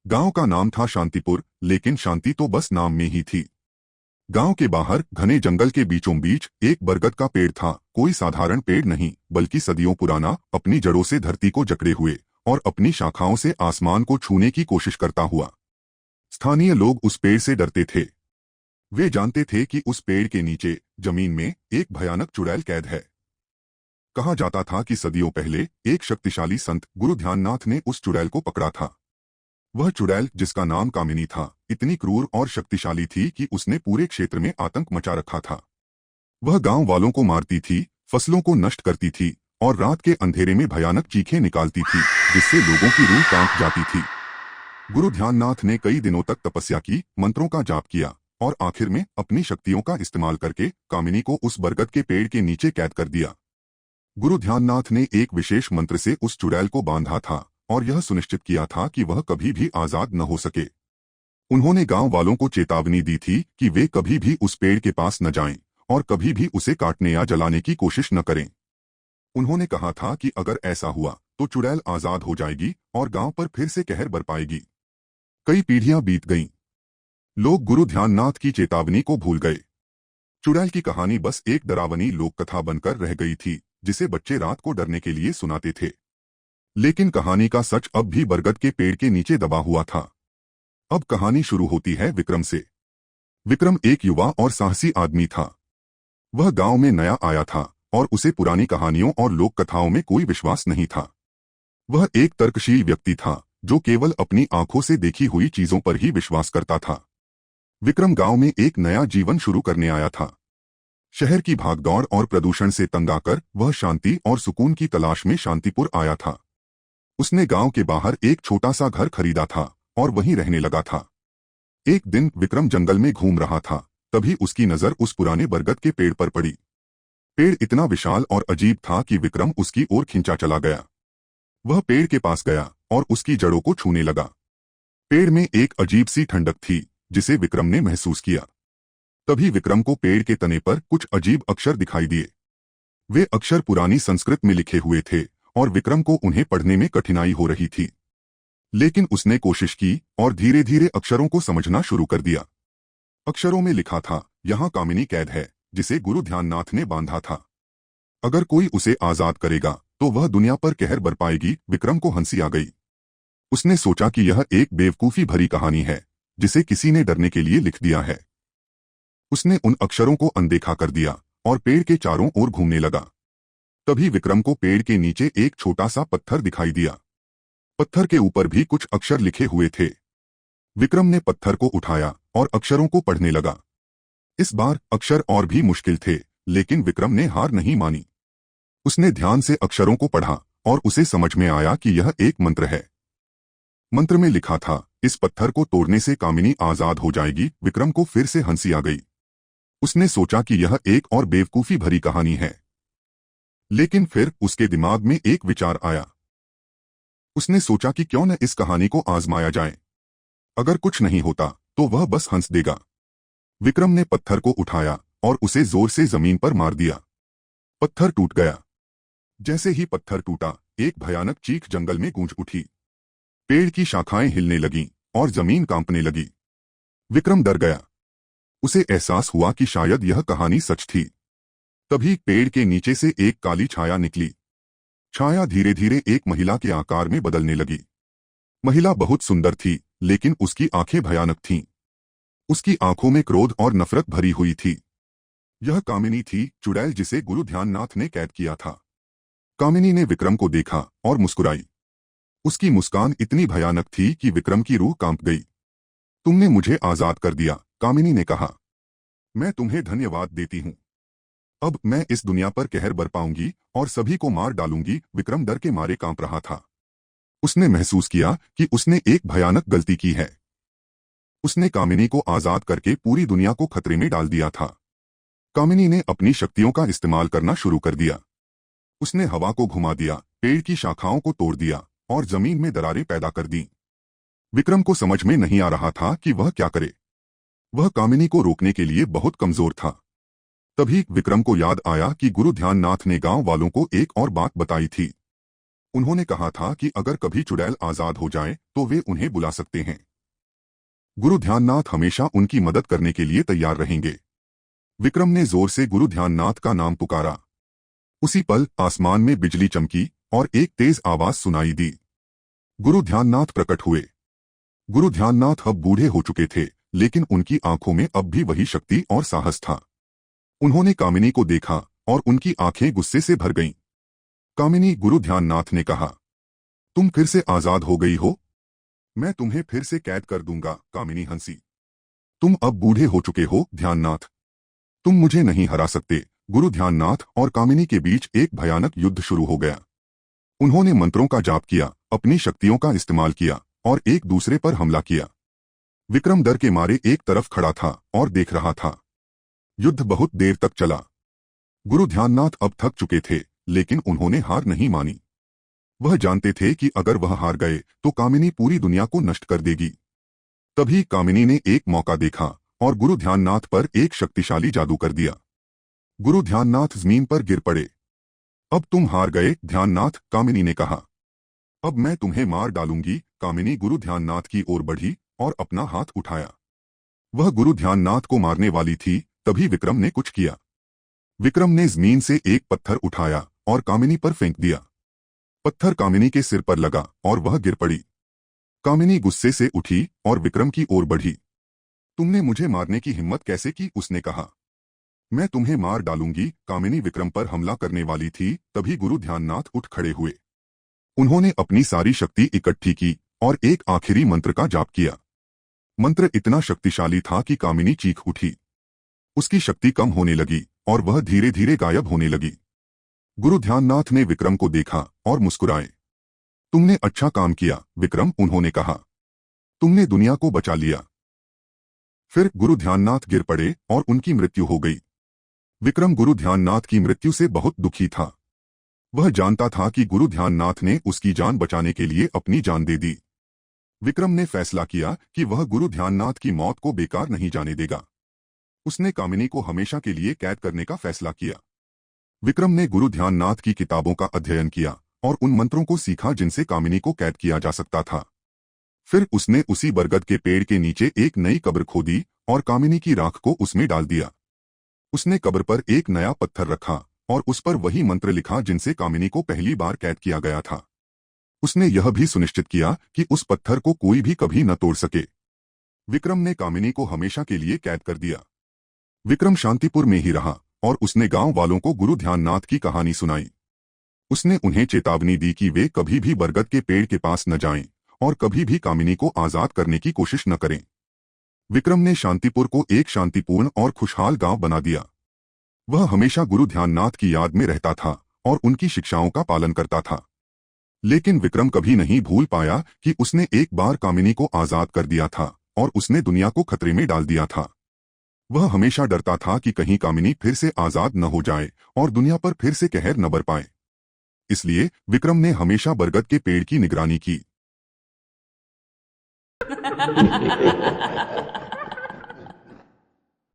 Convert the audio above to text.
गांव का नाम था शांतिपुर, लेकिन शांति तो बस नाम में ही थी। गांव के बाहर घने जंगल के बीचों बीच एक बरगद का पेड़ था। कोई साधारण पेड़ नहीं, बल्कि सदियों पुराना, अपनी जड़ों से धरती को जकड़े हुए और अपनी शाखाओं से आसमान को छूने की कोशिश करता हुआ। स्थानीय लोग उस पेड़ से डरते थे। वे जानते थे कि उस पेड़ के नीचे जमीन में एक भयानक चुड़ैल कैद है। कहा जाता था कि सदियों पहले एक शक्तिशाली संत गुरु ध्याननाथ ने उस चुड़ैल को पकड़ा था। वह चुड़ैल, जिसका नाम कामिनी था, इतनी क्रूर और शक्तिशाली थी कि उसने पूरे क्षेत्र में आतंक मचा रखा था। वह गांव वालों को मारती थी, फसलों को नष्ट करती थी और रात के अंधेरे में भयानक चीखें निकालती थी, जिससे लोगों की रूह कांप जाती थी। गुरु ध्याननाथ ने कई दिनों तक तपस्या की, मंत्रों का जाप किया और आखिर में अपनी शक्तियों का इस्तेमाल करके कामिनी को उस बरगद के पेड़ के नीचे कैद कर दिया। गुरु ध्याननाथ ने एक विशेष मंत्र से उस चुड़ैल को बांधा था और यह सुनिश्चित किया था कि वह कभी भी आजाद न हो सके। उन्होंने गांव वालों को चेतावनी दी थी कि वे कभी भी उस पेड़ के पास न जाएं और कभी भी उसे काटने या जलाने की कोशिश न करें। उन्होंने कहा था कि अगर ऐसा हुआ तो चुड़ैल आजाद हो जाएगी और गांव पर फिर से कहर बरपाएगी। कई पीढ़ियां बीत गईं। लोग गुरु ध्याननाथ की चेतावनी को भूल गए। चुड़ैल की कहानी बस एक डरावनी लोककथा बनकर रह गई थी, जिसे बच्चे रात को डरने के लिए सुनाते थे। लेकिन कहानी का सच अब भी बरगद के पेड़ के नीचे दबा हुआ था। अब कहानी शुरू होती है विक्रम से। विक्रम एक युवा और साहसी आदमी था। वह गांव में नया आया था और उसे पुरानी कहानियों और लोक कथाओं में कोई विश्वास नहीं था। वह एक तर्कशील व्यक्ति था जो केवल अपनी आंखों से देखी हुई चीजों पर ही विश्वास करता था। विक्रम गांव में एक नया जीवन शुरू करने आया था। शहर की भागदौड़ और प्रदूषण से तंग आकर वह शांति और सुकून की तलाश में शांतिपुर आया था। उसने गांव के बाहर एक छोटा सा घर खरीदा था और वहीं रहने लगा था। एक दिन विक्रम जंगल में घूम रहा था, तभी उसकी नजर उस पुराने बरगद के पेड़ पर पड़ी। पेड़ इतना विशाल और अजीब था कि विक्रम उसकी ओर खिंचा चला गया। वह पेड़ के पास गया और उसकी जड़ों को छूने लगा। पेड़ में एक अजीब सी ठंडक थी, जिसे विक्रम ने महसूस किया। तभी विक्रम को पेड़ के तने पर कुछ अजीब अक्षर दिखाई दिए। वे अक्षर पुरानी संस्कृत में लिखे हुए थे और विक्रम को उन्हें पढ़ने में कठिनाई हो रही थी। लेकिन उसने कोशिश की और धीरे धीरे अक्षरों को समझना शुरू कर दिया। अक्षरों में लिखा था, यहाँ कामिनी कैद है, जिसे गुरु ध्याननाथ ने बांधा था। अगर कोई उसे आजाद करेगा तो वह दुनिया पर कहर बरपाएगी। विक्रम को हंसी आ गई। उसने सोचा कि यह एक बेवकूफी भरी कहानी है, जिसे किसी ने डरने के लिए लिख दिया है। उसने उन अक्षरों को अनदेखा कर दिया और पेड़ के चारों ओर घूमने लगा। तभी विक्रम को पेड़ के नीचे एक छोटा सा पत्थर दिखाई दिया। पत्थर के ऊपर भी कुछ अक्षर लिखे हुए थे। विक्रम ने पत्थर को उठाया और अक्षरों को पढ़ने लगा। इस बार अक्षर और भी मुश्किल थे, लेकिन विक्रम ने हार नहीं मानी। उसने ध्यान से अक्षरों को पढ़ा और उसे समझ में आया कि यह एक मंत्र है। मंत्र में लिखा था, इस पत्थर को तोड़ने से कामिनी आजाद हो जाएगी। विक्रम को फिर से हंसी आ गई। उसने सोचा कि यह एक और बेवकूफी भरी कहानी है। लेकिन फिर उसके दिमाग में एक विचार आया। उसने सोचा कि क्यों न इस कहानी को आजमाया जाए। अगर कुछ नहीं होता तो वह बस हंस देगा। विक्रम ने पत्थर को उठाया और उसे जोर से जमीन पर मार दिया। पत्थर टूट गया। जैसे ही पत्थर टूटा, एक भयानक चीख जंगल में गूंज उठी। पेड़ की शाखाएं हिलने लगीं और जमीन कांपने लगी। विक्रम डर गया। उसे एहसास हुआ कि शायद यह कहानी सच थी। तभी पेड़ के नीचे से एक काली छाया निकली। छाया धीरे धीरे एक महिला के आकार में बदलने लगी। महिला बहुत सुंदर थी, लेकिन उसकी आंखें भयानक थीं। उसकी आंखों में क्रोध और नफरत भरी हुई थी। यह कामिनी थी, चुड़ैल जिसे गुरु ध्याननाथ ने कैद किया था। कामिनी ने विक्रम को देखा और मुस्कुराई। उसकी मुस्कान इतनी भयानक थी कि विक्रम की रूह कांप गई। तुमने मुझे आजाद कर दिया, कामिनी ने कहा। मैं तुम्हें धन्यवाद देती हूँ। अब मैं इस दुनिया पर कहर बरपाऊंगी और सभी को मार डालूंगी। विक्रम डर के मारे कांप रहा था। उसने महसूस किया कि उसने एक भयानक गलती की है। उसने कामिनी को आजाद करके पूरी दुनिया को खतरे में डाल दिया था। कामिनी ने अपनी शक्तियों का इस्तेमाल करना शुरू कर दिया। उसने हवा को घुमा दिया, पेड़ की शाखाओं को तोड़ दिया और जमीन में दरारें पैदा कर दी। विक्रम को समझ में नहीं आ रहा था कि वह क्या करे। वह कामिनी को रोकने के लिए बहुत कमजोर था। तभी विक्रम को याद आया कि गुरु ध्याननाथ ने गांव वालों को एक और बात बताई थी। उन्होंने कहा था कि अगर कभी चुड़ैल आजाद हो जाए तो वे उन्हें बुला सकते हैं। गुरु ध्याननाथ हमेशा उनकी मदद करने के लिए तैयार रहेंगे। विक्रम ने जोर से गुरु ध्याननाथ का नाम पुकारा। उसी पल आसमान में बिजली चमकी और एक तेज आवाज सुनाई दी। गुरु ध्याननाथ प्रकट हुए। गुरु ध्याननाथ अब बूढ़े हो चुके थे, लेकिन उनकी आंखों में अब भी वही शक्ति और साहस था। उन्होंने कामिनी को देखा और उनकी आंखें गुस्से से भर गईं। कामिनी, गुरु ध्याननाथ ने कहा, तुम फिर से आजाद हो गई हो? मैं तुम्हें फिर से कैद कर दूंगा। कामिनी हंसी। तुम अब बूढ़े हो चुके हो ध्याननाथ, तुम मुझे नहीं हरा सकते। गुरु ध्याननाथ और कामिनी के बीच एक भयानक युद्ध शुरू हो गया। उन्होंने मंत्रों का जाप किया, अपनी शक्तियों का इस्तेमाल किया और एक दूसरे पर हमला किया। विक्रम डर के मारे एक तरफ खड़ा था और देख रहा था। युद्ध बहुत देर तक चला। गुरु ध्याननाथ अब थक चुके थे, लेकिन उन्होंने हार नहीं मानी। वह जानते थे कि अगर वह हार गए तो कामिनी पूरी दुनिया को नष्ट कर देगी। तभी कामिनी ने एक मौका देखा और गुरु ध्याननाथ पर एक शक्तिशाली जादू कर दिया। गुरु ध्याननाथ जमीन पर गिर पड़े। अब तुम हार गए ध्याननाथ, कामिनी ने कहा। अब मैं तुम्हें मार डालूंगी। कामिनी गुरु ध्याननाथ की ओर बढ़ी और अपना हाथ उठाया। वह गुरु ध्याननाथ को मारने वाली थी, तभी विक्रम ने कुछ किया। विक्रम ने जमीन से एक पत्थर उठाया और कामिनी पर फेंक दिया। पत्थर कामिनी के सिर पर लगा और वह गिर पड़ी। कामिनी गुस्से से उठी और विक्रम की ओर बढ़ी। तुमने मुझे मारने की हिम्मत कैसे की? उसने कहा। मैं तुम्हें मार डालूंगी। कामिनी विक्रम पर हमला करने वाली थी, तभी गुरु ध्याननाथ उठ खड़े हुए। उन्होंने अपनी सारी शक्ति इकट्ठी की और एक आखिरी मंत्र का जाप किया। मंत्र इतना शक्तिशाली था कि कामिनी चीख उठी। उसकी शक्ति कम होने लगी और वह धीरे धीरे गायब होने लगी। गुरु ध्याननाथ ने विक्रम को देखा और मुस्कुराए। तुमने अच्छा काम किया विक्रम, उन्होंने कहा। तुमने दुनिया को बचा लिया। फिर गुरु ध्याननाथ गिर पड़े और उनकी मृत्यु हो गई। विक्रम गुरु ध्याननाथ की मृत्यु से बहुत दुखी था। वह जानता था कि गुरु ध्याननाथ ने उसकी जान बचाने के लिए अपनी जान दे दी। विक्रम ने फैसला किया कि वह गुरु ध्याननाथ की मौत को बेकार नहीं जाने देगा। उसने कामिनी को हमेशा के लिए कैद करने का फैसला किया। विक्रम ने गुरु ध्याननाथ की किताबों का अध्ययन किया और उन मंत्रों को सीखा जिनसे कामिनी को कैद किया जा सकता था। फिर उसने उसी बरगद के पेड़ के नीचे एक नई कब्र खोदी और कामिनी की राख को उसमें डाल दिया। उसने कब्र पर एक नया पत्थर रखा और उस पर वही मंत्र लिखा जिनसे कामिनी को पहली बार कैद किया गया था। उसने यह भी सुनिश्चित किया कि उस पत्थर को कोई भी कभी न तोड़ सके। विक्रम ने कामिनी को हमेशा के लिए कैद कर दिया। विक्रम शांतिपुर में ही रहा और उसने गांव वालों को गुरु ध्याननाथ की कहानी सुनाई। उसने उन्हें चेतावनी दी कि वे कभी भी बरगद के पेड़ के पास न जाएं और कभी भी कामिनी को आजाद करने की कोशिश न करें। विक्रम ने शांतिपुर को एक शांतिपूर्ण और खुशहाल गांव बना दिया। वह हमेशा गुरु ध्याननाथ की याद में रहता था और उनकी शिक्षाओं का पालन करता था। लेकिन विक्रम कभी नहीं भूल पाया कि उसने एक बार कामिनी को आजाद कर दिया था और उसने दुनिया को खतरे में डाल दिया था। वह हमेशा डरता था कि कहीं कामिनी फिर से आजाद न हो जाए और दुनिया पर फिर से कहर न बर पाए। इसलिए विक्रम ने हमेशा बरगद के पेड़ की निगरानी की।